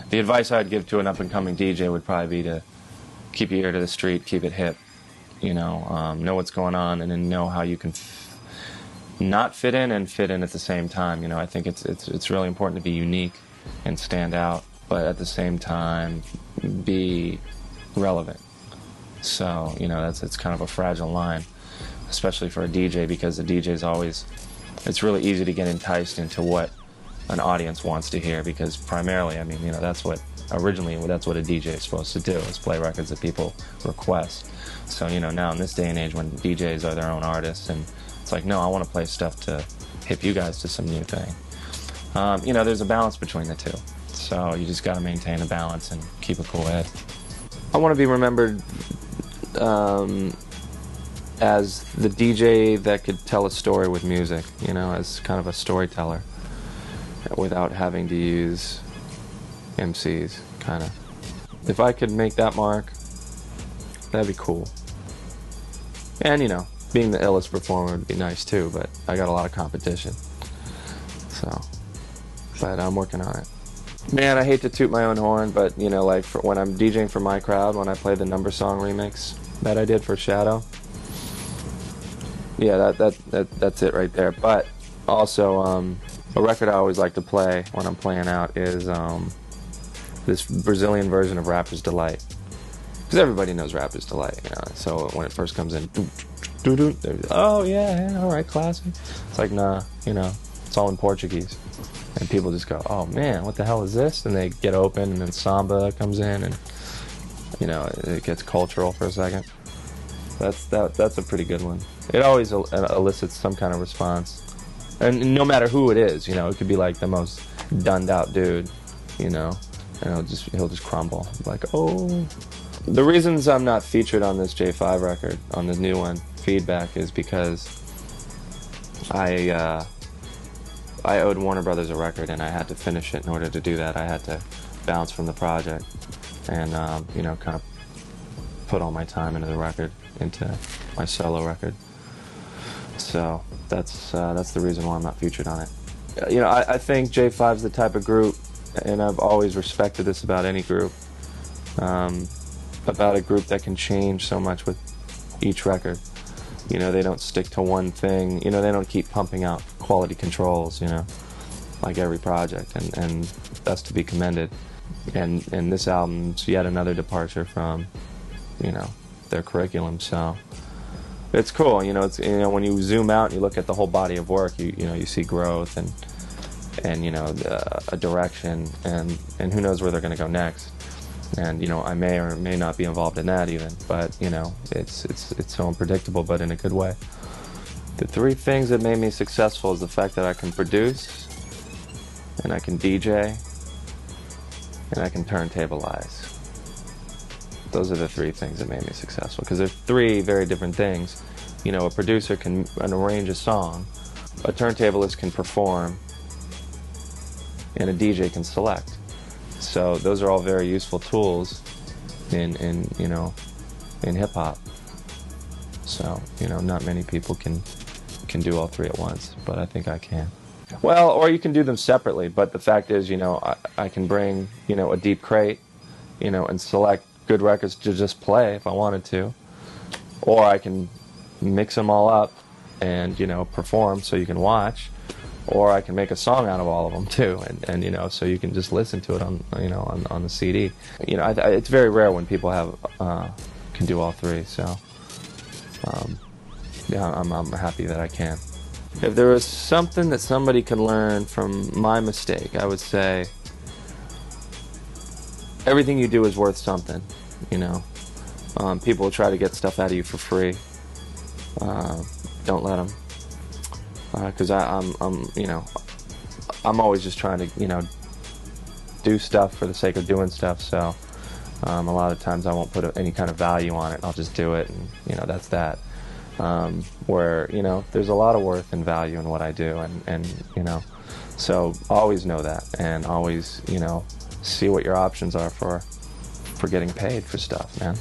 the advice I'd give to an up-and-coming DJ would probably be to keep your ear to the street, keep it hip, know what's going on, and then know how you can not fit in and fit in at the same time. I think it's really important to be unique and stand out, but at the same time be relevant. So, it's kind of a fragile line, especially for a DJ, because the DJ's always, it's really easy to get enticed into what an audience wants to hear, because primarily, that's what a DJ is supposed to do, is play records that people request. So, now in this day and age when DJs are their own artists, and it's like, no, I want to play stuff to hip you guys to some new thing. There's a balance between the two. So you just got to maintain a balance and keep a cool head. I want to be remembered as the DJ that could tell a story with music, as kind of a storyteller without having to use MCs, kind of. If I could make that mark, that'd be cool. And, being the illest performer would be nice too, but I got a lot of competition. So, but I'm working on it. Man, I hate to toot my own horn, but, when I'm DJing for my crowd, when I play the Number Song remix that I did for Shadow, yeah, that's it right there. But also, a record I always like to play when I'm playing out is this Brazilian version of Rapper's Delight. Because everybody knows Rapper's Delight, so when it first comes in, oh yeah, all right, classic. It's like, nah, it's all in Portuguese. And people just go, oh man, what the hell is this? And they get open, and then samba comes in, and it gets cultural for a second. That's a pretty good one. It always elicits some kind of response, and no matter who it is, it could be like the most dunned out dude, and he'll just crumble, like, oh. The reasons I'm not featured on this J5 record, on this new one, Feedback, is because I owed Warner Brothers a record, and I had to finish it. In order to do that, I had to bounce from the project and, kind of put all my time into the record, into my solo record. So that's the reason why I'm not featured on it. I think J5's the type of group, and I've always respected this about any group, about a group that can change so much with each record. They don't stick to one thing. They don't keep pumping out quality controls, like every project, and that's to be commended. And this album's yet another departure from, their curriculum. So it's cool. It's when you zoom out and you look at the whole body of work, you see growth and a direction, and who knows where they're going to go next. And I may or may not be involved in that even, but it's so unpredictable, but in a good way. The three things that made me successful is the fact that I can produce, and I can DJ, and I can turntablize. Those are the three things that made me successful, because they're three very different things. A producer can arrange a song, a turntablist can perform, and a DJ can select. So those are all very useful tools in hip hop. So not many people can do all three at once, but I think I can. Well, or you can do them separately. But the fact is, I can bring a deep crate, and select good records to just play if I wanted to, or I can mix them all up and perform so you can watch. Or I can make a song out of all of them too, and so you can just listen to it on the CD. It's very rare when people can do all three. So yeah, I'm happy that I can. If there was something that somebody can learn from my mistake, I would say everything you do is worth something. People will try to get stuff out of you for free. Don't let them. Because I'm always just trying to, do stuff for the sake of doing stuff. So a lot of times I won't put any kind of value on it. I'll just do it, and that's that. Where there's a lot of worth and value in what I do, and so always know that, and always see what your options are for getting paid for stuff, man.